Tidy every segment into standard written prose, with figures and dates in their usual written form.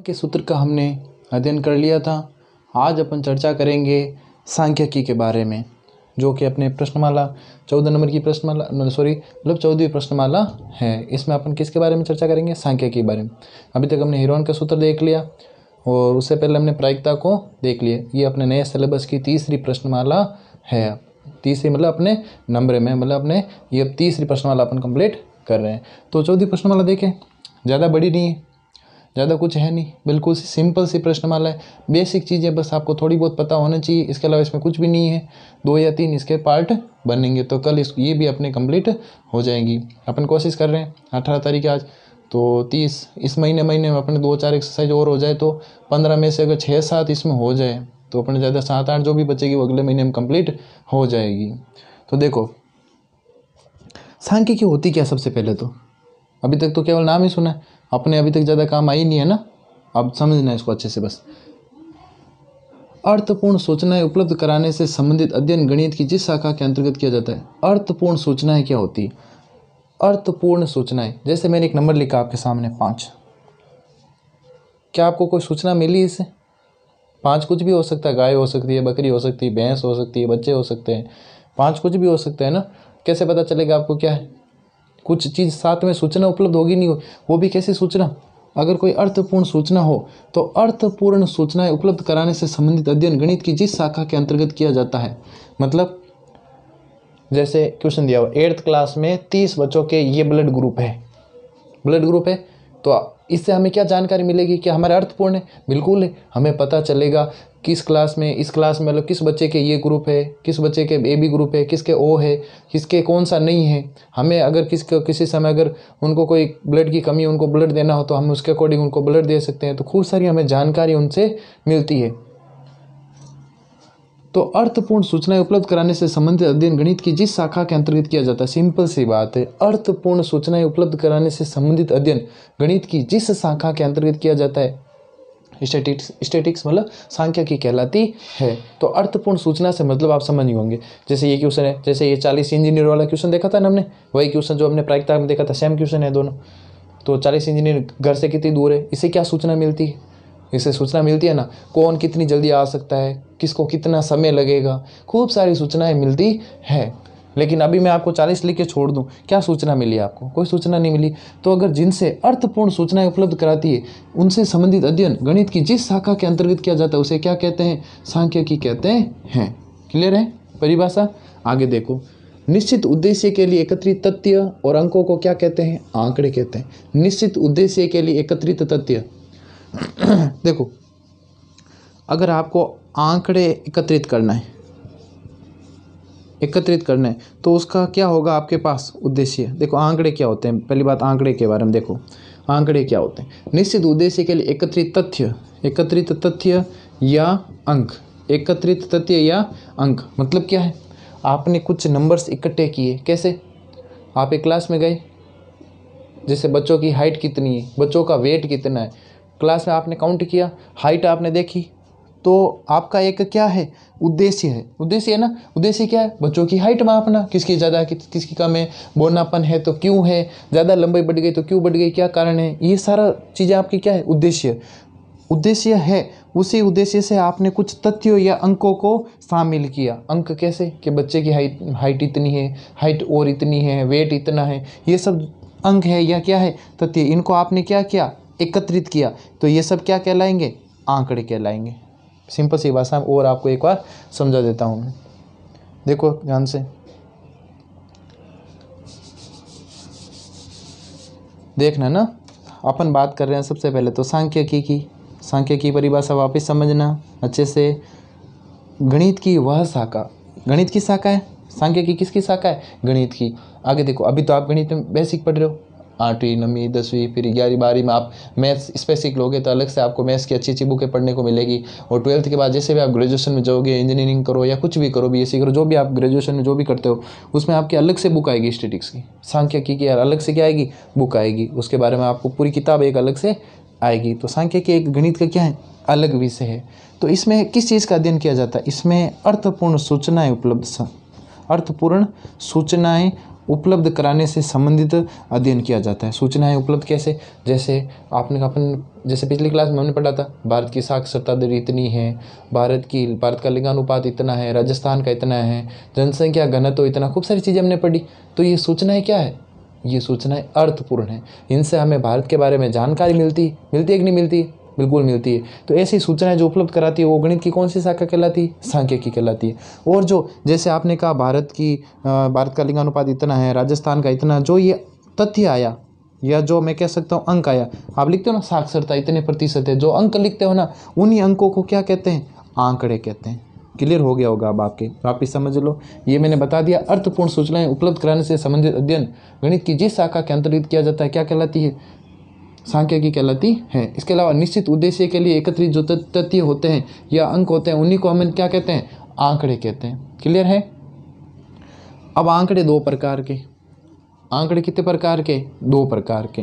के सूत्र का हमने अध्ययन कर लिया था। आज अपन चर्चा करेंगे सांख्यिकी के बारे में, जो कि अपने प्रश्नमाला 14 नंबर की प्रश्नमाला 14वीं प्रश्नमाला है। इसमें अपन किसके बारे में चर्चा करेंगे? सांख्यिकी के बारे में। अभी तक हमने हेरोन का सूत्र देख लिया और उससे पहले हमने प्रायिकता को देख लिया। ये अपने नए सिलेबस की तीसरी प्रश्नमाला है। तीसरी मतलब अपने नंबर में, मतलब अपने ये तीसरी प्रश्नमाला अपन कंप्लीट कर रहे हैं। तो 14वीं प्रश्नमाला देखें, ज़्यादा बड़ी नहीं है, ज़्यादा कुछ है नहीं, बिल्कुल सी सिंपल सी प्रश्नमाला है। बेसिक चीज़ें बस आपको थोड़ी बहुत पता होना चाहिए, इसके अलावा इसमें कुछ भी नहीं है। 2 या 3 इसके पार्ट बनेंगे तो कल ये भी अपने कंप्लीट हो जाएंगी। अपन कोशिश कर रहे हैं 18 तारीख आज, तो 30 इस महीने में अपने 2-4 एक्सरसाइज और हो जाए तो 15 में से अगर 6-7 इसमें हो जाए तो अपने ज़्यादा 7-8 जो भी बचेगी वो अगले महीने में कंप्लीट हो जाएगी। तो देखो सांख्यिकी होती क्या? सबसे पहले तो अभी तक तो केवल नाम ही सुना है अपने, अभी तक ज़्यादा काम आई नहीं है ना। अब समझना है इसको अच्छे से। बस अर्थपूर्ण सूचनाएं उपलब्ध कराने से संबंधित अध्ययन गणित की जिस शाखा के अंतर्गत किया जाता है। अर्थपूर्ण सूचनाएं क्या होती है? अर्थपूर्ण सूचनाएं, जैसे मैंने एक नंबर लिखा आपके सामने 5। क्या आपको कोई सूचना मिली इससे? 5 कुछ भी हो सकता है, गाय हो सकती है, बकरी हो सकती है, भैंस हो सकती है, बच्चे हो सकते हैं, 5 कुछ भी हो सकता है ना। कैसे पता चलेगा आपको क्या है? कुछ चीज़ साथ में सूचना उपलब्ध होगी नहीं, वो भी कैसी सूचना? अगर कोई अर्थपूर्ण सूचना हो तो अर्थपूर्ण सूचनाएं उपलब्ध कराने से संबंधित अध्ययन गणित की जिस शाखा के अंतर्गत किया जाता है। मतलब जैसे क्वेश्चन दिया हुआ 8th क्लास में 30 बच्चों के ये ब्लड ग्रुप है, तो इससे हमें क्या जानकारी मिलेगी? कि हमारा अर्थपूर्ण है? बिल्कुल है। हमें पता चलेगा किस क्लास में, इस क्लास में मतलब किस बच्चे के ये ग्रुप है, किस बच्चे के AB ग्रुप है, किसके O है, किसके कौन सा नहीं है। हमें अगर किसी समय अगर उनको कोई ब्लड की कमी, उनको ब्लड देना हो तो हम उसके अकॉर्डिंग उनको ब्लड दे सकते हैं। तो खूब सारी हमें जानकारी उनसे मिलती है। तो अर्थपूर्ण सूचनाएं उपलब्ध कराने से संबंधित अध्ययन गणित की जिस शाखा के अंतर्गत किया जाता है। सिंपल सी बात है, अर्थपूर्ण सूचनाएं उपलब्ध कराने से संबंधित अध्ययन गणित की जिस शाखा के अंतर्गत किया जाता है, स्टैटिस्टिक्स मतलब सांख्यिकी कहलाती है। तो अर्थपूर्ण सूचना से मतलब आप समझ नहीं होंगे। जैसे ये क्वेश्चन है, जैसे ये 40 इंजीनियर वाला क्वेश्चन देखा था ना हमने, वही क्वेश्चन जो हमने प्रायिकता में देखा था, सेम क्वेश्चन है दोनों। तो 40 इंजीनियर घर से कितनी दूर है, इससे क्या सूचना मिलती है? इससे सूचना मिलती है ना, कौन कितनी जल्दी आ सकता है, किसको कितना समय लगेगा, खूब सारी सूचनाएं मिलती है। लेकिन अभी मैं आपको 40 लिख के छोड़ दूं, क्या सूचना मिली आपको? कोई सूचना नहीं मिली। तो अगर जिनसे अर्थपूर्ण सूचनाएं उपलब्ध कराती है उनसे संबंधित अध्ययन गणित की जिस शाखा के अंतर्गत किया जाता है उसे क्या कहते हैं? सांख्यिकी कहते हैं। क्लियर है परिभाषा? आगे देखो, निश्चित उद्देश्य के लिए एकत्रित तथ्य और अंकों को क्या कहते हैं? आंकड़े कहते हैं। निश्चित उद्देश्य के लिए एकत्रित तथ्य देखो, अगर आपको आंकड़े एकत्रित करना है तो उसका क्या होगा आपके पास? उद्देश्य। देखो आंकड़े क्या होते हैं, पहली बात आंकड़े के बारे में देखो। आंकड़े क्या होते हैं? निश्चित उद्देश्य के लिए एकत्रित तथ्य या अंक। एकत्रित तथ्य या अंक मतलब क्या है? आपने कुछ नंबर्स इकट्ठे किए। कैसे? आप एक क्लास में गए, जैसे बच्चों की हाइट कितनी है, बच्चों का वेट कितना है, क्लास में आपने काउंट किया, हाइट आपने देखी, तो आपका एक क्या है? उद्देश्य है। उद्देश्य है ना। उद्देश्य क्या है? बच्चों की हाइट मापना, किसकी ज़्यादा किसकी कम है, बोनापन है तो क्यों है, ज़्यादा लंबाई बढ़ गई तो क्यों बढ़ गई, क्या कारण है, ये सारा चीज़ें आपकी क्या है? उद्देश्य है। उसी उद्देश्य से आपने कुछ तथ्यों या अंकों को शामिल किया। अंक कैसे? कि बच्चे की हाइट इतनी है, हाइट और इतनी है, वेट इतना है, ये सब अंक है या क्या है? तथ्य। इनको आपने क्या किया? एकत्रित किया। तो ये सब क्या कहलाएंगे? आंकड़े कहलाएंगे। सिंपल सी भाषा में और आपको एक बार समझा देता हूँ मैं। देखो ध्यान से देखना ना। अपन बात कर रहे हैं सबसे पहले तो सांख्यिकी की परिभाषा वापस समझना अच्छे से। गणित की वह शाखा, गणित की शाखा है। सांख्यिकी किसकी शाखा है? गणित की। आगे देखो, अभी तो आप गणित में बेसिक पढ़ रहे हो, 8वीं 9वीं 10वीं फिर 11वीं 12वीं में आप मैथ्स स्पेसिफिक लोगे तो अलग से आपको मैथ्स की अच्छी बुकें पढ़ने को मिलेगी। और 12th के बाद जैसे भी आप ग्रेजुएशन में जाओगे, इंजीनियरिंग करो या कुछ भी करो, BSc करो, जो भी आप ग्रेजुएशन में जो भी करते हो उसमें आपकी अलग से बुक आएगी स्टैटिस्टिक्स की। सांख्यिकी की अलग से क्या आएगी? बुक आएगी। उसके बारे में आपको पूरी किताब एक अलग से आएगी। तो सांख्यिकी एक गणित का क्या है? अलग विषय है। तो इसमें किस चीज़ का अध्ययन किया जाता है? इसमें अर्थपूर्ण सूचनाएं उपलब्ध कराने से संबंधित अध्ययन किया जाता है। सूचनाएं उपलब्ध कैसे, जैसे जैसे पिछली क्लास में हमने पढ़ा था, भारत की साक्षरता दर इतनी है, भारत का लिंगानुपात इतना है, राजस्थान का इतना है, जनसंख्या घनत्व इतना, खूब सारी चीज़ें हमने पढ़ी। तो ये सूचनाएं क्या है, ये सूचनाएं अर्थपूर्ण है, इनसे हमें भारत के बारे में जानकारी मिलती है कि नहीं मिलती, बिल्कुल मिलती है। तो ऐसी सूचनाएं जो उपलब्ध कराती है वो गणित की कौन सी शाखा कहलाती है, सांख्यिकी कहलाती है। और जो जैसे आपने कहा भारत का लिंगानुपात इतना है, राजस्थान का इतना, जो ये तथ्य आया या जो मैं कह सकता हूँ अंक आया, आप लिखते हो ना साक्षरता इतने प्रतिशत है, जो अंक लिखते हो ना, उन्हीं अंकों को क्या कहते हैं, आंकड़े कहते हैं। क्लियर हो गया होगा अब आपके, वापिस समझ लो। ये मैंने बता दिया, अर्थपूर्ण सूचनाएं उपलब्ध कराने से संबंधित अध्ययन गणित की जिस शाखा के अंतर्गत किया जाता है क्या कहलाती है, सांख्यिकी कहलाती है। इसके अलावा निश्चित उद्देश्य के लिए एकत्रित जो तथ्य होते हैं या अंक होते हैं उन्हीं को हम क्या कहते हैं, आंकड़े कहते हैं। क्लियर है। अब आंकड़े दो प्रकार के, आंकड़े कितने प्रकार के, दो प्रकार के।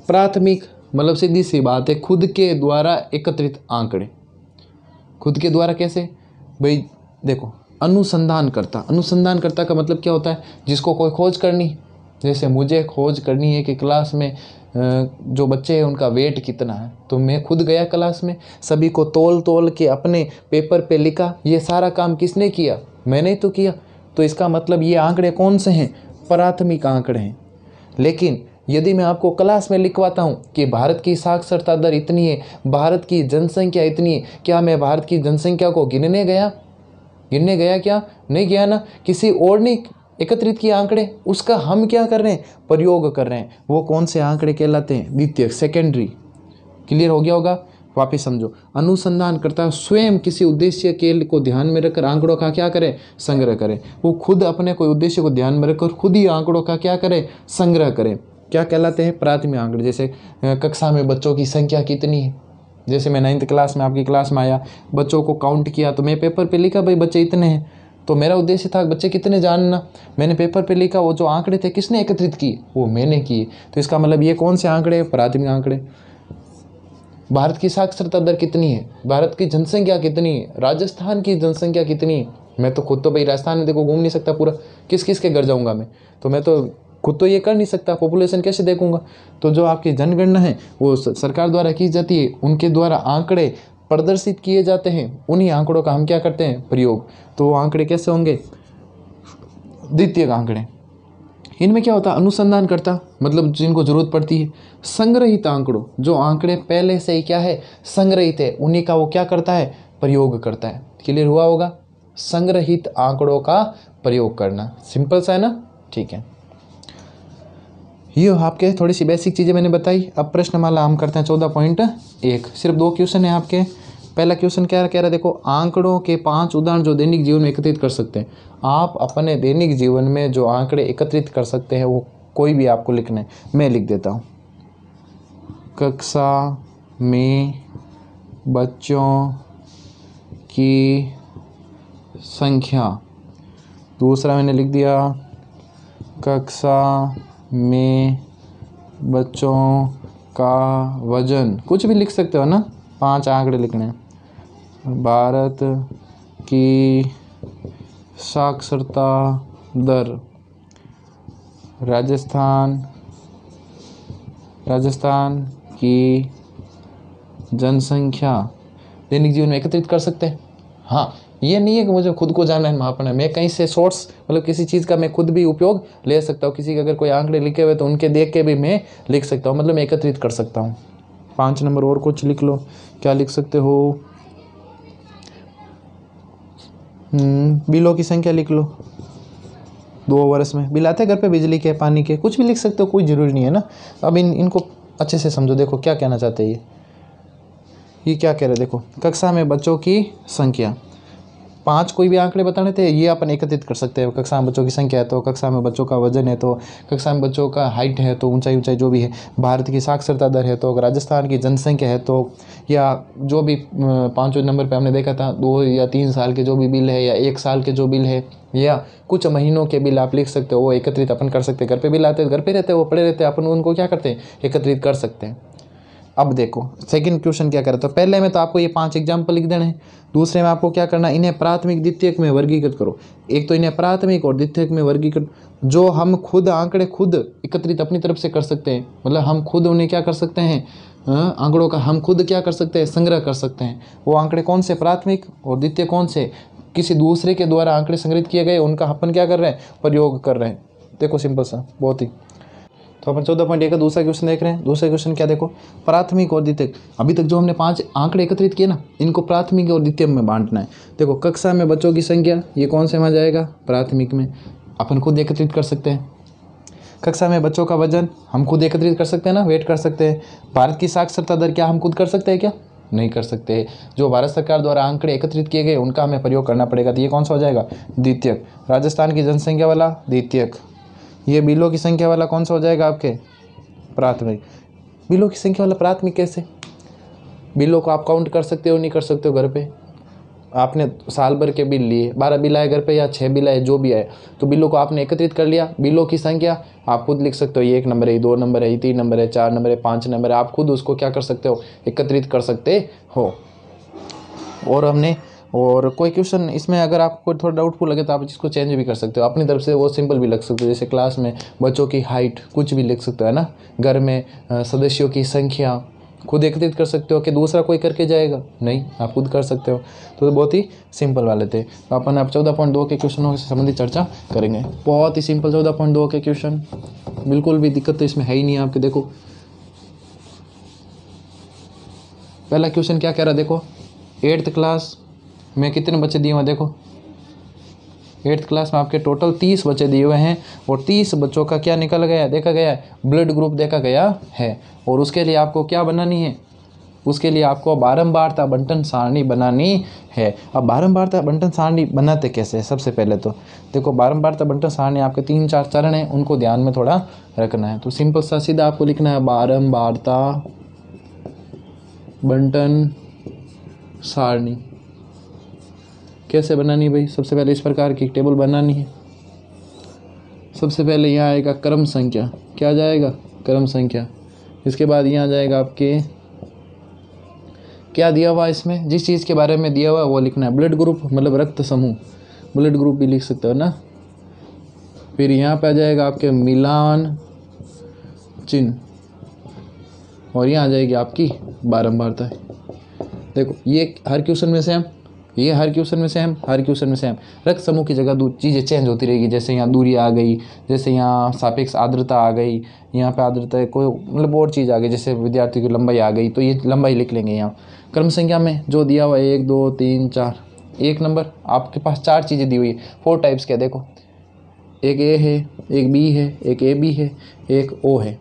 प्राथमिक मतलब सीधी सी बात है, खुद के द्वारा एकत्रित आंकड़े। खुद के द्वारा कैसे भाई, देखो अनुसंधानकर्ता का मतलब क्या होता है, जिसको कोई खोज करनी, जैसे मुझे खोज करनी है कि क्लास में जो बच्चे हैं उनका वेट कितना है, तो मैं खुद गया क्लास में, सभी को तोल के अपने पेपर पे लिखा। ये सारा काम किसने किया, मैंने ही तो किया। तो इसका मतलब ये आंकड़े कौन से हैं, प्राथमिक आंकड़े हैं। लेकिन यदि मैं आपको क्लास में लिखवाता हूँ कि भारत की साक्षरता दर इतनी है, भारत की जनसंख्या इतनी है, क्या मैं भारत की जनसंख्या को गिनने गया क्या, नहीं गया ना। किसी और ने एकत्रित किए आंकड़े, उसका हम क्या कर रहे हैं, प्रयोग कर रहे हैं। वो कौन से आंकड़े कहलाते हैं, द्वितीयक, सेकेंडरी। क्लियर हो गया होगा। वापिस समझो, अनुसंधानकर्ता स्वयं किसी उद्देश्य के को ध्यान में रखकर आंकड़ों का क्या करे, संग्रह करे। वो खुद अपने कोई उद्देश्य को ध्यान में रखकर खुद ही आंकड़ों का क्या करे, संग्रह करे। क्या कहलाते हैं, प्राथमिक आंकड़े। जैसे कक्षा में बच्चों की संख्या कितनी है, जैसे मैं 9th क्लास में आपकी क्लास में आया, बच्चों को काउंट किया, तो मैं पेपर पे लिखा भाई बच्चे इतने हैं, तो मेरा उद्देश्य था बच्चे कितने जानना, मैंने पेपर पे लिखा। वो जो आंकड़े थे किसने एकत्रित किए, वो मैंने किए। तो इसका मतलब ये कौन से आंकड़े, प्राथमिक आंकड़े। भारत की साक्षरता दर कितनी है, भारत की जनसंख्या कितनी है, राजस्थान की जनसंख्या कितनी है। मैं तो खुद तो भाई राजस्थान में देखो घूम नहीं सकता पूरा, किस किस के घर जाऊँगा मैं, तो मैं तो खुद तो ये कर नहीं सकता, पॉपुलेशन कैसे देखूंगा। तो जो आपकी जनगणना है वो सरकार द्वारा की जाती है, उनके द्वारा आंकड़े प्रदर्शित किए जाते हैं, उन्हीं आंकड़ों का हम क्या करते हैं, प्रयोग। तो वो आंकड़े कैसे होंगे, द्वितीयक आंकड़े। इनमें क्या होता है, अनुसंधानकर्ता मतलब जिनको जरूरत पड़ती है, संग्रहित आंकड़ों, जो आंकड़े पहले से ही क्या है, संग्रहित है, उन्हीं का वो क्या करता है, प्रयोग करता है। क्लियर हुआ होगा, संग्रहित आंकड़ों का प्रयोग करना, सिंपल सा है ना। ठीक है, ये आपके थोड़ी सी बेसिक चीज़ें मैंने बताई। अब प्रश्नमाला हम करते हैं 14.1। सिर्फ 2 क्वेश्चन है आपके। पहला क्वेश्चन क्या कह रहा है, देखो, आंकड़ों के 5 उदाहरण जो दैनिक जीवन में एकत्रित कर सकते हैं। आप अपने दैनिक जीवन में जो आंकड़े एकत्रित कर सकते हैं वो कोई भी आपको लिखना है, मैं लिख देता हूँ। कक्षा में बच्चों की संख्या, दूसरा मैंने लिख दिया कक्षा में बच्चों का वजन, कुछ भी लिख सकते हो ना, 5 आंकड़े लिखने हैं। भारत की साक्षरता दर, राजस्थान की जनसंख्या दैनिक जीवन में एकत्रित कर सकते हैं। हाँ, ये नहीं है कि मुझे खुद को जानना है मापना है, मैं कहीं से सोर्स मतलब किसी चीज़ का मैं खुद भी उपयोग ले सकता हूँ। किसी के अगर कोई आंकड़े लिखे हुए तो उनके देख के भी मैं लिख सकता हूँ, मतलब मैं एकत्रित कर सकता हूँ। 5 नंबर और कुछ लिख लो, क्या लिख सकते हो, बिलों की संख्या लिख लो। 2 वर्ष में बिल आते हैं घर पे, बिजली के, पानी के, कुछ भी लिख सकते हो, कोई ज़रूरी नहीं है ना। अब इनको अच्छे से समझो, देखो क्या कहना चाहते हैं ये क्या कह रहे हैं। देखो, कक्षा में बच्चों की संख्या, 5 कोई भी आंकड़े बताने थे, ये अपन एकत्रित कर सकते हैं। कक्षा में बच्चों की संख्या है तो कक्षा में बच्चों का वजन है, तो कक्षा में बच्चों का हाइट है, तो ऊंचाई जो भी है। भारत की साक्षरता दर है, तो राजस्थान की जनसंख्या है, तो या जो भी 5वें नंबर पे हमने देखा था 2 या 3 साल के जो भी बिल है, या 1 साल के जो बिल है, या कुछ महीनों के बिल आप लिख सकते हो, वो एकत्रित अपन कर सकते हैं। घर पे बिल आते हैं, घर पे रहते हैं, वो पड़े रहते हैं, अपन उनको क्या करते हैं, एकत्रित कर सकते हैं। अब देखो सेकंड क्वेश्चन क्या कर रहा था, पहले में तो आपको ये 5 एग्जाम्पल लिख देने हैं, दूसरे में आपको क्या करना है, इन्हें प्राथमिक द्वितीयक में वर्गीकृत करो। एक तो इन्हें प्राथमिक और द्वितीयक में वर्गीकृत, जो हम खुद आंकड़े खुद एकत्रित अपनी तरफ से कर सकते हैं, मतलब हम खुद उन्हें क्या कर सकते हैं, आंकड़ों का हम खुद क्या कर सकते हैं, संग्रह कर सकते हैं। वो आंकड़े कौन से, प्राथमिक और द्वितीय कौन से, किसी दूसरे के द्वारा आंकड़े संग्रहित किए गए, उनका अपन क्या कर रहे हैं, प्रयोग कर रहे हैं। देखो सिंपल सा बहुत ही। तो अपन 14.1 का दूसरा क्वेश्चन देख रहे हैं। दूसरा क्वेश्चन क्या, देखो प्राथमिक और द्वितीयक, अभी तक जो हमने 5 आंकड़े एकत्रित किए ना, इनको प्राथमिक और द्वितीयक में बांटना है। देखो कक्षा में बच्चों की संख्या, ये कौन से में आ जाएगा, प्राथमिक में, अपन खुद एकत्रित कर सकते हैं। कक्षा में बच्चों का वजन हम खुद एकत्रित कर सकते हैं ना, वेट कर सकते हैं। भारत की साक्षरता दर क्या हम खुद कर सकते हैं क्या, नहीं कर सकते। जो भारत सरकार द्वारा आंकड़े एकत्रित किए गए उनका हमें प्रयोग करना पड़ेगा, तो ये कौन सा हो जाएगा, द्वितीयक। राजस्थान की जनसंख्या वाला द्वितीयक। ये बिलों की संख्या वाला कौन सा हो जाएगा आपके, प्राथमिक। बिलों की संख्या वाला प्राथमिक कैसे, बिलों को आप काउंट कर सकते हो नहीं कर सकते हो, घर पे आपने साल भर के बिल लिए, 12 बिल आए घर पे या 6 बिल आए, जो भी आए, तो बिलों को आपने एकत्रित कर लिया। बिलों की संख्या आप खुद लिख सकते हो, ये 1 नंबर है, ये 2 नंबर है, ये 3 नंबर है, 4 नंबर है, 5 नंबर है, आप खुद उसको क्या कर सकते हो, एकत्रित कर सकते हो। और कोई क्वेश्चन इसमें अगर आपको थोड़ा डाउटफुल लगे तो आप इसको चेंज भी कर सकते हो अपनी तरफ से, वो सिंपल भी लिख सकते हो। जैसे क्लास में बच्चों की हाइट कुछ भी लिख सकते हो, है ना। घर में सदस्यों की संख्या खुद एकत्रित कर सकते हो कि दूसरा कोई करके जाएगा, नहीं, आप खुद कर सकते हो। तो बहुत ही सिंपल वाले थे। तो अपन अब 14.2 के क्वेश्चनों से संबंधित चर्चा करेंगे। बहुत ही सिंपल 14.2 के क्वेश्चन, बिल्कुल भी दिक्कत तो इसमें है ही नहीं आपके। देखो पहला क्वेश्चन क्या कह रहा है, देखो 8th क्लास में कितने बच्चे दिए हुए हैं, देखो 8th क्लास में आपके टोटल 30 बच्चे दिए हुए हैं, और 30 बच्चों का क्या निकल गया, देखा गया है, ब्लड ग्रुप देखा गया है। और उसके लिए आपको क्या बनानी है, उसके लिए आपको बारंबारता बंटन सारणी बनानी है। अब बारंबारता बंटन सारणी बनाते कैसे है, सबसे पहले तो देखो बारंबारता बंटन सारणी आपके 3-4 चरण हैं, उनको ध्यान में थोड़ा रखना है। तो सिंपल सा सीधा आपको लिखना है बारंबारता बंटन सारणी। कैसे बनानी है भाई, सबसे पहले इस प्रकार की टेबल बनानी है। सबसे पहले यहाँ आएगा क्रम संख्या, क्या जाएगा, क्रम संख्या। इसके बाद यहाँ जाएगा आपके क्या दिया हुआ इसमें, जिस चीज़ के बारे में दिया हुआ वो लिखना है। ब्लड ग्रुप मतलब रक्त समूह, ब्लड ग्रुप भी लिख सकते हो ना। फिर यहाँ पे आ जाएगा आपके मिलान चिन्ह, और यहाँ आ जाएगी आपकी बारंबारता। देखो ये हर क्वेश्चन में सेम, ये हर क्वेश्चन में सेम, हर क्वेश्चन में सेम। रक्त समूह की जगह चीज़ें चेंज होती रहेगी। जैसे यहाँ दूरी आ गई, जैसे यहाँ सापेक्ष आर्द्रता आ गई, यहाँ पे आर्द्रता कोई मतलब और चीज़ आ गई, जैसे विद्यार्थी की लंबाई आ गई, तो ये लंबाई लिख लेंगे। यहाँ क्रम संख्या में जो दिया हुआ है 1 2 3 4, 1 नंबर आपके पास 4 चीज़ें दी हुई है। 4 टाइप्स के, देखो एक ए है, एक बी है, एक ए बी है, एक ओ है,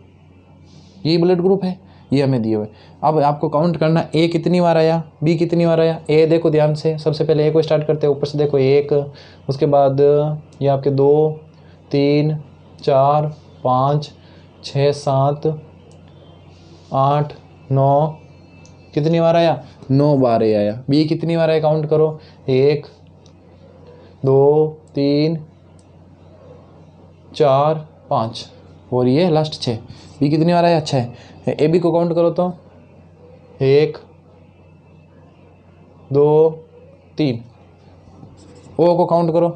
ये ब्लड ग्रुप है, ये हमें दिए हुए। अब आपको काउंट करना, ए कितनी बार आया, बी कितनी बार आया। ए देखो ध्यान से, सबसे पहले ए को स्टार्ट करते हैं, ऊपर से देखो 1, उसके बाद ये आपके 2 3 4 5 6 7 8 9, कितनी बार आया, 9 बार ए आया। बी कितनी बार आया, काउंट करो, 1 2 3 4 5, और ये लास्ट 6। बी कितनी बार आया, 6। ए बी को काउंट करो तो 1 2 3। ओ को काउंट करो,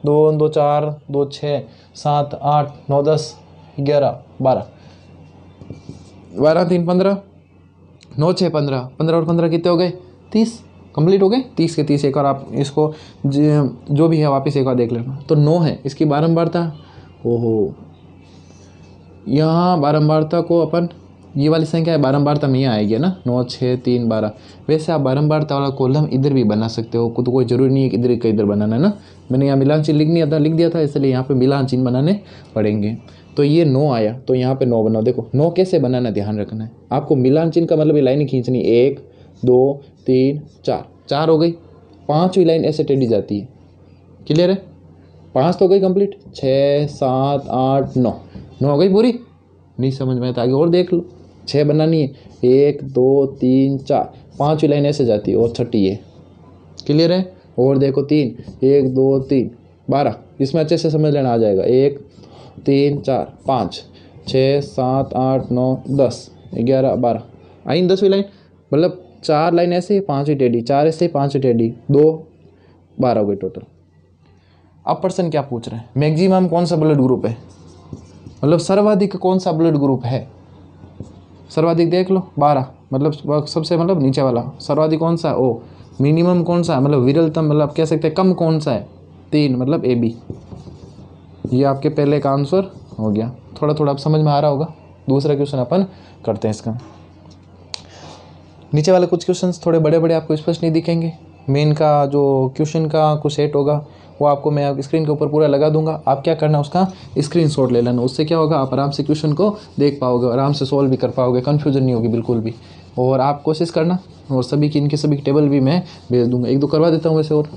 2 2 4 2 6 7 8 9 10 11 12, 12 3 15, 9 6 15, 15 और 15 कितने हो गए, 30 कंप्लीट हो गए। 30 के 30 एक और आप इसको जो भी है वापस एक बार देख लेना। तो 9 है इसकी बारंबारता। ओहो, यहाँ बारंबारता को अपन ये वाली संख्या है बारंबारता में यहाँ आएगी ना, 9 6 3 12। वैसे आप बारंबारता वाला कॉलम इधर भी बना सकते हो, तो कोई ज़रूरी नहीं है कि इधर का इधर बनाना है ना। मैंने यहाँ मिलान चिन्ह लिख दिया था, इसलिए यहाँ पे मिलान चिन्ह बनाने पड़ेंगे। तो ये 9 आया, तो यहाँ पे 9 बनाओ। देखो 9 कैसे बनाना ध्यान रखना है आपको। मिलान चिन्ह का मतलब ये लाइन खींचनी, 1 2 3 4, 4 हो गई। 5वीं लाइन ऐसे टेढ़ी जाती है, क्लियर है। 5 तो हो गई कंप्लीट, 6 7 8 9, 9 हो गई पूरी। नहीं समझ में आता आगे और देख लो। 6 बनानी है, 1 2 3 4, 5वीं लाइन ऐसे जाती है, और 6ठी है, क्लियर है। और देखो 3 1 2 3 12, इसमें अच्छे से समझ लेना आ जाएगा। 1 3 4 5 6 7 8 9 10 11 12, आई इन 10वीं लाइन, मतलब 4 लाइन ऐसे 5 ही टेढ़ी, 4 ऐसे 5 टेढ़ी, 2 12 हो गई टोटल। अब पर्सन क्या पूछ रहे हैं, मैक्सिमम कौन सा ब्लड ग्रुप है, मतलब सर्वाधिक कौन सा ब्लड ग्रुप है। सर्वाधिक देख लो 12, मतलब सबसे मतलब नीचे वाला सर्वाधिक कौन सा है ओ, मिनिमम कौन सा है मतलब विरलतम, मतलब कह सकते हैं कम कौन सा है 3, मतलब AB। ये आपके पहले का आंसर हो गया। थोड़ा थोड़ा आप समझ में आ रहा होगा। दूसरा क्वेश्चन अपन करते हैं इसका। नीचे वाले कुछ क्वेश्चंस थोड़े बड़े बड़े आपको स्पष्ट नहीं दिखेंगे। मेन का जो क्वेश्चन का कुछ सेट होगा वो आपको मैं स्क्रीन के ऊपर पूरा लगा दूंगा। आप क्या करना, उसका स्क्रीनशॉट ले लेना। उससे क्या होगा, आप आराम से क्वेश्चन को देख पाओगे, आराम से सॉल्व भी कर पाओगे, कन्फ्यूजन नहीं होगी बिल्कुल भी। और आप कोशिश करना, और सभी की इनकी सभी टेबल भी मैं भेज दूंगा, एक दो करवा देता हूँ वैसे। और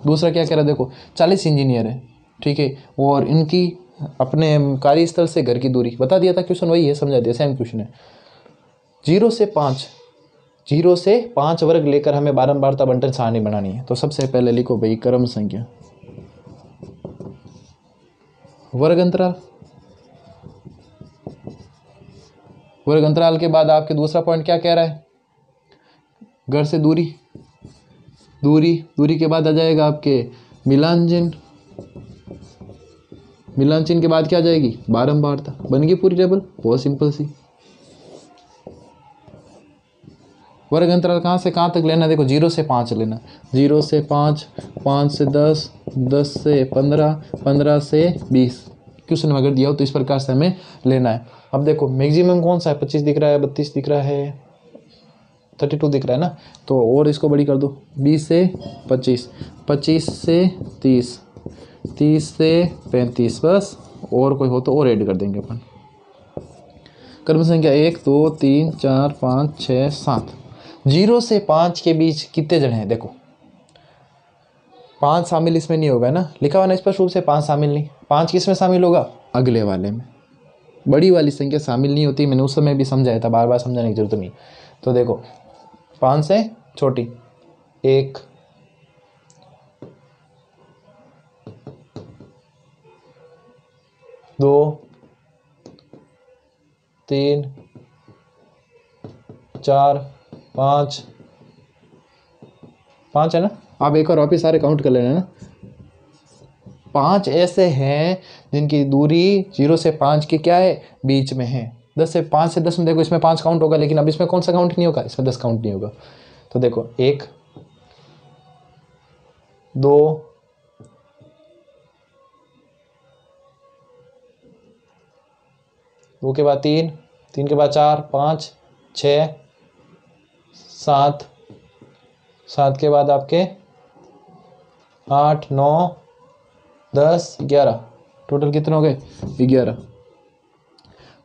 दूसरा क्या कह रहा है, देखो 40 इंजीनियर है, ठीक है, और इनकी अपने कार्यस्थल से घर की दूरी बता दिया था, क्वेश्चन वही है, समझा दिया, सेम क्वेश्चन है। 0 से 5 वर्ग लेकर हमें बारंबारता बंटन सारणी बनानी है। तो सबसे पहले लिखो भाई क्रम संख्या, वर्ग अंतराल, वर्ग अंतराल के बाद आपके दूसरा पॉइंट क्या कह रहा है, घर से दूरी, दूरी के बाद आ जाएगा आपके मिलान चिन्ह, मिलान चिन्ह के बाद क्या आ जाएगी बारंबारता। बन गई पूरी टेबल, बहुत सिंपल सी। वर्ग अंतराल कहाँ से कहाँ तक लेना, देखो 0 से 5 लेना, 0 से 5, 5 से 10, 10 से 15, 15 से 20। क्वेश्चन में अगर दिया हो तो इस प्रकार से हमें लेना है। अब देखो मैक्सिमम कौन सा है, 25 दिख रहा है, 32 दिख रहा है, 32 दिख रहा है ना, तो और इसको बड़ी कर दो, 20 से 25, 25 से 30, 30 से 35, बस। और कोई हो तो और ऐड कर देंगे अपन। क्रम संख्या 1 2 3 4 5 6 7। 0 से 5 के बीच कितने जने हैं, देखो 5 शामिल इसमें नहीं होगा ना, लिखा हुआ ना स्पष्ट रूप से 5 शामिल नहीं। 5 किस में शामिल होगा, अगले वाले में। बड़ी वाली संख्या शामिल नहीं होती, मैंने उस समय भी समझाया था, बार बार समझाने की जरूरत नहीं। तो देखो 5 से छोटी 1, 2, 3, 4, 5, 5 है ना। आप एक और वापिस सारे काउंट कर लेना ना। 5 ऐसे हैं जिनकी दूरी 0 से 5 की क्या है, बीच में है। 10 से 5 से 10 में देखो इसमें 5 काउंट होगा, लेकिन अब इसमें कौन सा काउंट नहीं होगा, इसमें 10 काउंट नहीं होगा। तो देखो 1, 2, 2 के बाद 3, 3 के बाद 4, 5, 6, 7, 7 के बाद आपके 8, 9, 10, 11, टोटल कितने हो गए 11।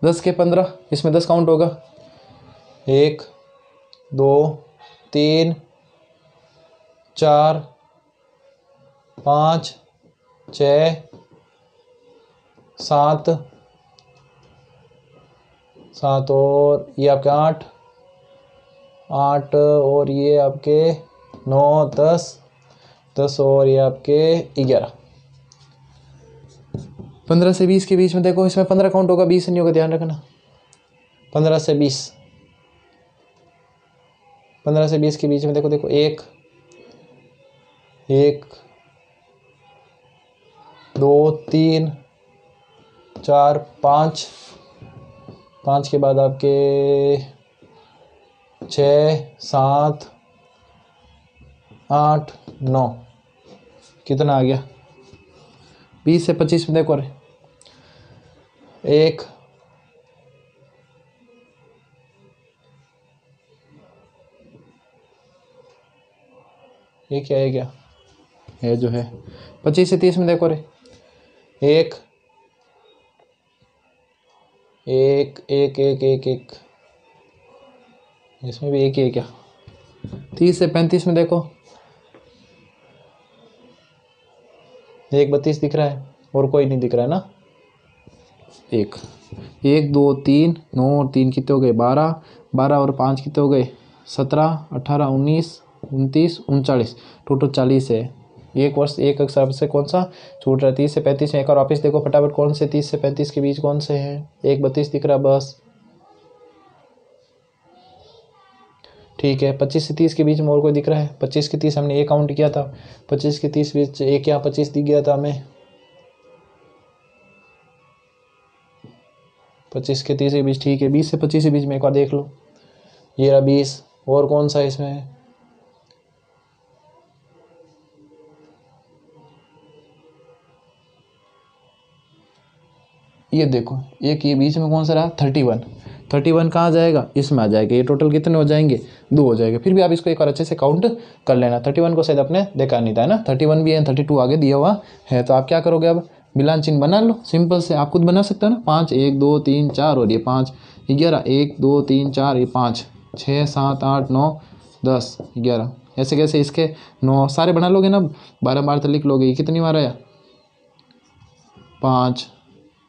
10 के 15, इसमें 10 काउंट होगा, 1, 2, 3, 4, 5, 6, 7, 7 और ये आपके 8, 8 और ये आपके 9, 10, 10 और ये आपके 11। 15 से 20 के बीच में देखो इसमें 15 काउंट होगा, 20 नहीं होगा, ध्यान रखना। 15 से 20, 15 से 20 के बीच में देखो 1, 2, 3, 4, 5, 5 के बाद आपके 6, 7, 8, 9, कितना आ गया 20 से 25 में देखो, 1, ये क्या है, क्या है जो है 25 से 30 में देखो 1, 1, 1, 1, 1, 1, इसमें भी एक ही है क्या। 30 से 35 में देखो 1, 32 दिख रहा है, और कोई नहीं दिख रहा है ना। 1, 1, 2, 3, 9 और 3 कितने हो गए 12, 12 और 5 कितने हो गए 17, 18, 19, 29, 39, टोटल 40 है। एक वर्ष एक अक्षर से कौन सा छूट रहा है, 30 से 35 में। एक और वापिस देखो फटाफट कौन से 30 से 35 के बीच कौन से हैं, 1, 32 दिख रहा है बस। ठीक है। 25 से 30 के बीच में और कोई दिख रहा है? 25 के 30 हमने ये काउंट किया था, 25 के 30 बीच एक यहाँ 25 दिख गया था हमें, 25 के 30 के बीच, ठीक है। 20 से 25 के बीच में एक बार देख लो, ये रहा 20, और कौन सा इसमें? ये देखो, एक ये बीच में कौन सा रहा? 31। 31 कहाँ जाएगा? इसमें आ जाएगा। ये टोटल कितने हो जाएंगे? 2 हो जाएगा। फिर भी आप इसको एक बार अच्छे से काउंट कर लेना। 31 को शायद अपने देखा नहीं था, है ना? 31 भी है, 32 आगे दिया हुआ है। तो आप क्या करोगे? अब मिलान चिन्ह बना लो, सिंपल से आप खुद बना सकते हो ना। 5 1 2 3 4 और ये 5 11, 1 2 3 4 ये 5 6 7 8 9 10 11, ऐसे कैसे इसके 9 सारे बना लोगे ना। 12 बार तो लिख लोगे। ये कितनी बार आया? 5,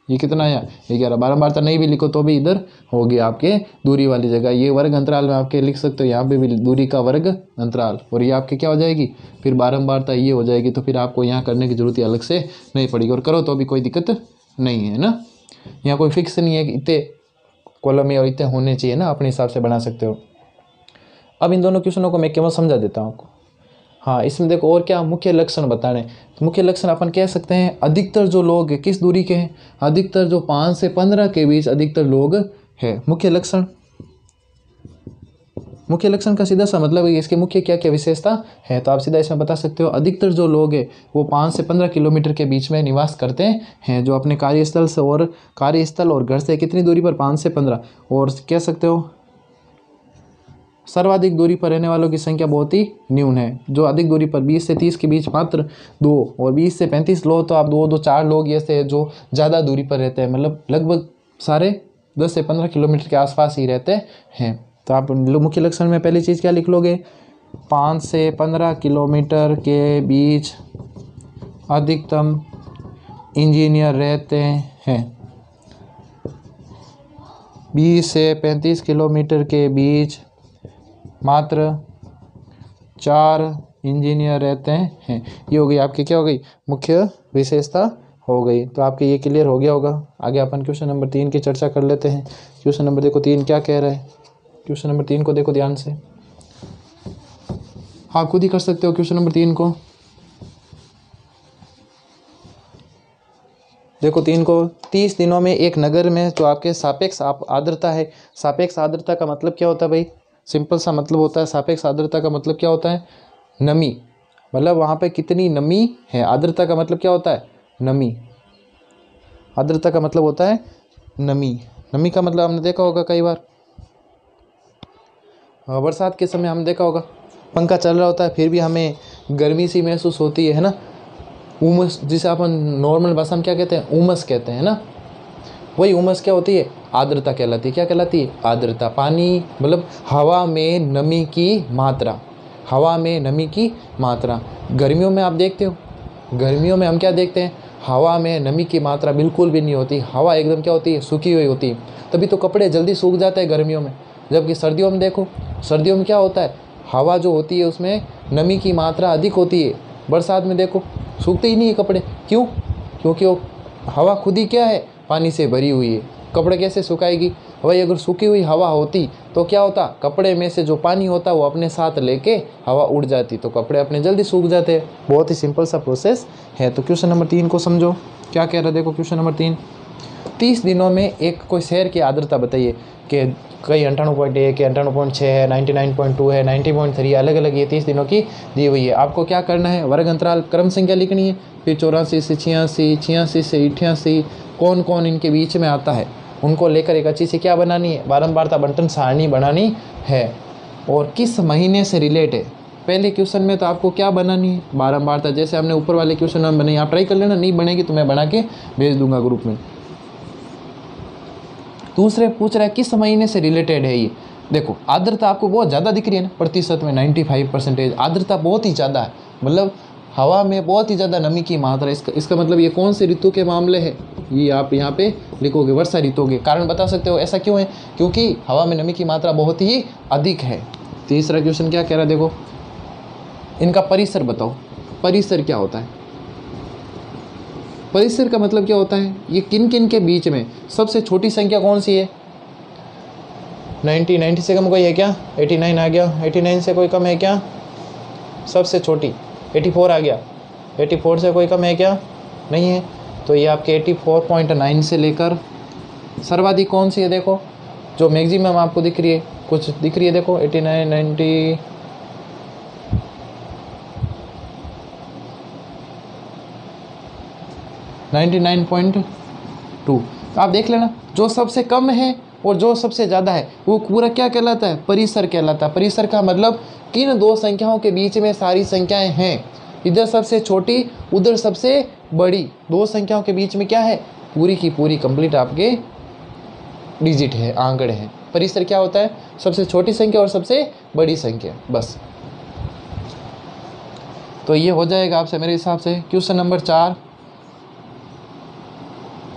ये कितना आया? 11। 12 बार तो नहीं भी लिखो तो भी इधर होगी आपके दूरी वाली जगह। ये वर्ग अंतराल में आपके लिख सकते हो, यहाँ पे भी दूरी का वर्ग अंतराल, और ये आपके क्या हो जाएगी? फिर बारंबारता ये हो जाएगी। तो फिर आपको यहाँ करने की जरूरत ही अलग से नहीं पड़ेगी, और करो तो भी कोई दिक्कत नहीं है ना। यहाँ कोई फिक्स नहीं है कि इतने कॉलम में और इतने होने चाहिए ना, अपने हिसाब से बना सकते हो। अब इन दोनों क्वेश्चनों को मैं केवल समझा देता हूँ आपको। हाँ, इसमें देखो और क्या मुख्य लक्षण बताने। तो मुख्य लक्षण अपन कह सकते हैं, अधिकतर जो लोग किस दूरी के हैं? अधिकतर जो 5 से 15 के बीच अधिकतर लोग हैं। मुख्य लक्षण, मुख्य लक्षण का सीधा सा मतलब है इसके मुख्य क्या क्या विशेषता है। तो आप सीधा इसमें बता सकते हो, अधिकतर जो लोग हैं वो 5 से 15 किलोमीटर के बीच में निवास करते हैं, जो अपने कार्यस्थल से और कार्यस्थल और घर से कितनी दूरी पर? 5 से 15। और कह सकते हो सर्वाधिक दूरी पर रहने वालों की संख्या बहुत ही न्यून है। जो अधिक दूरी पर 20 से 30 के बीच मात्र 2, और 20 से 35 लो तो आप 2 4 लोग ऐसे जो ज़्यादा दूरी पर रहते हैं, मतलब लगभग सारे 10 से 15 किलोमीटर के आसपास ही रहते हैं। तो आप मुख्य लक्षण में पहली चीज़ क्या लिख लोगे? 5 से 15 किलोमीटर के बीच अधिकतम इंजीनियर रहते हैं। 20 से 35 किलोमीटर के बीच मात्र 4 इंजीनियर रहते हैं। ये हो गई आपकी क्या हो गई? मुख्य विशेषता हो गई। तो आपके ये क्लियर हो गया होगा। आगे अपन क्वेश्चन नंबर 3 की चर्चा कर लेते हैं। क्वेश्चन नंबर देखो 3 क्या कह रहा है। क्वेश्चन नंबर 3 को देखो ध्यान से, हाँ खुद ही कर सकते हो। क्वेश्चन नंबर 3 को देखो, 3 को 30 दिनों में एक नगर में जो आपके सापेक्ष आर्द्रता है। सापेक्ष आर्द्रता का मतलब क्या होता है भाई? सिंपल सा मतलब होता है, सापेक्ष आर्द्रता का मतलब क्या होता है? नमी, मतलब वहाँ पे कितनी नमी है। आर्द्रता का मतलब क्या होता है? नमी। आर्द्रता का मतलब होता है नमी। नमी का मतलब हमने देखा होगा कई बार, बरसात के समय हमने देखा होगा पंखा चल रहा होता है फिर भी हमें गर्मी सी महसूस होती है ना। उमस, जिसे अपन नॉर्मल भाषा में क्या कहते हैं? उमस कहते हैं ना। वही उमस क्या होती है? आर्द्रता कहलाती है। क्या कहलाती है? आर्द्रता। पानी मतलब हवा में नमी की मात्रा, हवा में नमी की मात्रा। गर्मियों में आप देखते हो, गर्मियों में हम क्या देखते हैं? हवा में नमी की मात्रा बिल्कुल भी नहीं होती। हवा एकदम क्या होती है? सूखी हुई होती है। तभी तो कपड़े जल्दी सूख जाते हैं गर्मियों में। जबकि सर्दियों में देखो, सर्दियों में क्या होता है? हवा जो होती है उसमें नमी की मात्रा अधिक होती है। बरसात में देखो सूखते ही नहीं है कपड़े। क्यों? क्योंकि वो हवा खुद ही क्या है? पानी से भरी हुई है। कपड़े कैसे सुखाएगी? वही अगर सूखी हुई हवा होती तो क्या होता? कपड़े में से जो पानी होता वो अपने साथ लेके हवा उड़ जाती, तो कपड़े अपने जल्दी सूख जाते हैं। बहुत ही सिंपल सा प्रोसेस है। तो क्वेश्चन नंबर 3 को समझो क्या कह रहा है। देखो क्वेश्चन नंबर 3, 30 दिनों में एक कोई शहर की आर्द्रता बताइए कि कई 98.1 है, 98.6 है, 99.2 है, 90.3, अलग अलग ये 30 दिनों की दी हुई है। आपको क्या करना है? वर्ग अंतराल क्रम संख्या लिखनी है। फिर 84 से 86, 86 से 88 कौन कौन इनके बीच में आता है उनको लेकर एक अच्छी सी क्या बनानी है? बारंबारता बंटन सारणी बनानी है। और किस महीने से रिलेट है? पहले क्वेश्चन में तो आपको क्या बनानी है? बारंबारता, जैसे हमने ऊपर वाले क्वेश्चन में बनाई। आप ट्राई कर लेना, नहीं बनेगी तो मैं बना के भेज दूंगा ग्रुप में। दूसरे पूछ रहा है किस महीने से रिलेटेड है ये। देखो आर्द्रता आपको बहुत ज़्यादा दिख रही है ना, प्रतिशत में 95%। आर्द्रता बहुत ही ज़्यादा है, मतलब हवा में बहुत ही ज़्यादा नमी की मात्रा। इसका मतलब ये कौन से ऋतु के मामले है? ये आप यहाँ पे लिखोगे वर्षा ऋतु के। कारण बता सकते हो ऐसा क्यों है? क्योंकि हवा में नमी की मात्रा बहुत ही अधिक है। तीसरा क्वेश्चन क्या कह रहा है? देखो इनका परिसर बताओ। परिसर क्या होता है? परिसर का मतलब क्या होता है? ये किन किन के बीच में सबसे छोटी संख्या कौन सी है? 90 से कम कोई है क्या? 89 आ गया। 89 से कोई कम है क्या? सबसे छोटी 84 आ गया। 84 से कोई कम है क्या? नहीं है। तो ये आपके 84.9 से लेकर सर्वाधिक कौन सी है? देखो जो मैक्सिमम आपको दिख रही है, कुछ दिख रही है, देखो 89, 90, 99.2। आप देख लेना, जो सबसे कम है और जो सबसे ज़्यादा है वो पूरा क्या कहलाता है? परिसर कहलाता है। परिसर का मतलब किन दो संख्याओं के बीच में सारी संख्याएं हैं, इधर सबसे छोटी उधर सबसे बड़ी, दो संख्याओं के बीच में क्या है? पूरी की पूरी कंप्लीट आपके डिजिट है, आंकड़े हैं। परिसर क्या होता है? सबसे छोटी संख्या और सबसे बड़ी संख्या, बस। तो ये हो जाएगा आपसे मेरे हिसाब से क्वेश्चन नंबर 4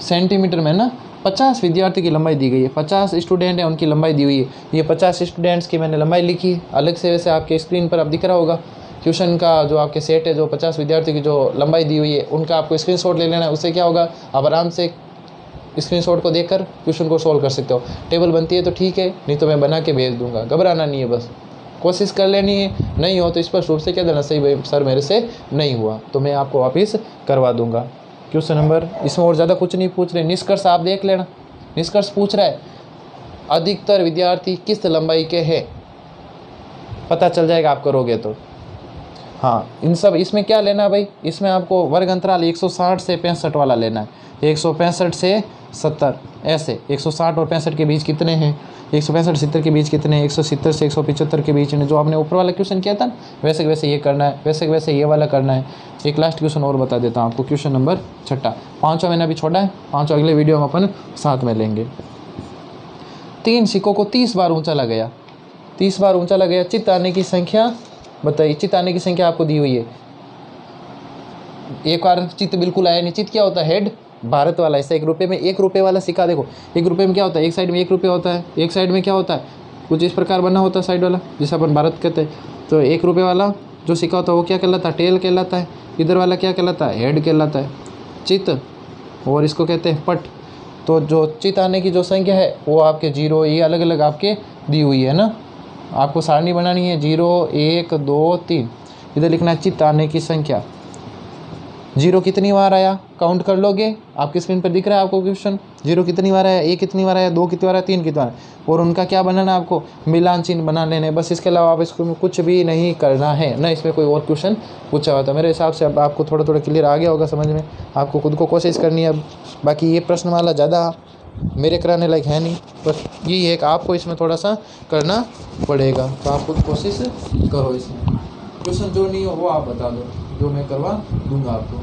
सेंटीमीटर में ना 50 विद्यार्थी की लंबाई दी गई है, 50 स्टूडेंट है, उनकी लंबाई दी हुई है। ये 50 स्टूडेंट्स की मैंने लंबाई लिखी है अलग से, वैसे आपके स्क्रीन पर अब दिख रहा होगा क्वेश्चन का जो आपके सेट है, जो 50 विद्यार्थी की जो लंबाई दी हुई है उनका आपको स्क्रीनशॉट ले लेना है। उससे क्या होगा, आप आराम से स्क्रीनशॉट को देखकर क्वेश्चन को सोल्व कर सकते हो। टेबल बनती है तो ठीक है, नहीं तो मैं बना के भेज दूंगा, घबराना नहीं है, बस कोशिश कर लेनी है। नहीं हो तो स्पष्ट रूप से कह देना सही भाई सर मेरे से नहीं हुआ, तो मैं आपको वापस करवा दूंगा। क्वेश्चन नंबर, इसमें और ज़्यादा कुछ नहीं पूछ रहे, निष्कर्ष आप देख लेना। निष्कर्ष पूछ रहा है अधिकतर विद्यार्थी किस लंबाई के हैं, पता चल जाएगा आप करोगे तो। हाँ, इन सब इसमें क्या लेना है भाई, इसमें आपको वर्ग अंतराल 160 से 65 वाला लेना है। 165 से 70, ऐसे 160 और 65 के बीच कितने हैं, 165 70 के बीच कितने हैं, 170 से 175 के बीच में, जो आपने ऊपर वाला क्वेश्चन किया था वैसे के वैसे ये करना है, वैसे के वैसे ये वाला करना है। एक लास्ट क्वेश्चन और बता देता हूँ आपको, क्वेश्चन नंबर 6, 5वां मैंने अभी छोड़ा है, 5वां अगले वीडियो में अपन साथ में लेंगे। 3 सिक्कों को 30 बार ऊंचा लगाया, 30 बार ऊंचा लगाया, चित्त आने की संख्या बताइए। चित्त आने की संख्या आपको दी हुई है। एक बार चित्त बिल्कुल आया नहीं, चित्त क्या होता है? हेड भारत वाला। ऐसा 1 रुपये में 1 रुपये वाला सिक्का देखो, 1 रुपये में क्या होता है, एक साइड में 1 रुपये होता है, एक साइड में क्या होता है, कुछ इस प्रकार बना होता है साइड वाला, जिसे अपन भारत कहते हैं। तो 1 रुपये वाला जो सिक्का होता है वो क्या कहलाता है? टेल कहलाता है। इधर वाला क्या कहलाता है? हेड कहलाता है, चित्त, और इसको कहते हैं पट। तो जो चित्त आने की जो संख्या है वो आपके 0, ये अलग अलग आपके दी हुई है ना, आपको सारणी बनानी है 0, 1, 2, 3। इधर लिखना है चित्त आने की संख्या। 0 कितनी बार आया, काउंट कर लोगे, आपकी स्क्रीन पर दिख रहा है आपको क्वेश्चन। 0 कितनी बार आया, 1 कितनी बार आया, 2 कितनी बार आया, 3 कितनी बार, और उनका क्या बनाना है आपको? मिलान चिन्ह बना लेने, बस। इसके अलावा आप इसको कुछ भी नहीं करना है ना, इसमें कोई और क्वेश्चन पूछा हुआ था। मेरे हिसाब से अब आपको थोड़ा थोड़ा क्लियर आ गया होगा समझ में, आपको खुद को कोशिश करनी है अब। बाकी ये प्रश्न वाला ज़्यादा मेरे कराने लायक है नहीं, बस यही है कि आपको इसमें थोड़ा सा करना पड़ेगा, तो आप खुद कोशिश करो। इसमें क्वेश्चन जो नहीं हो वो आप बता दो, जो मैं करवा दूंगा आपको।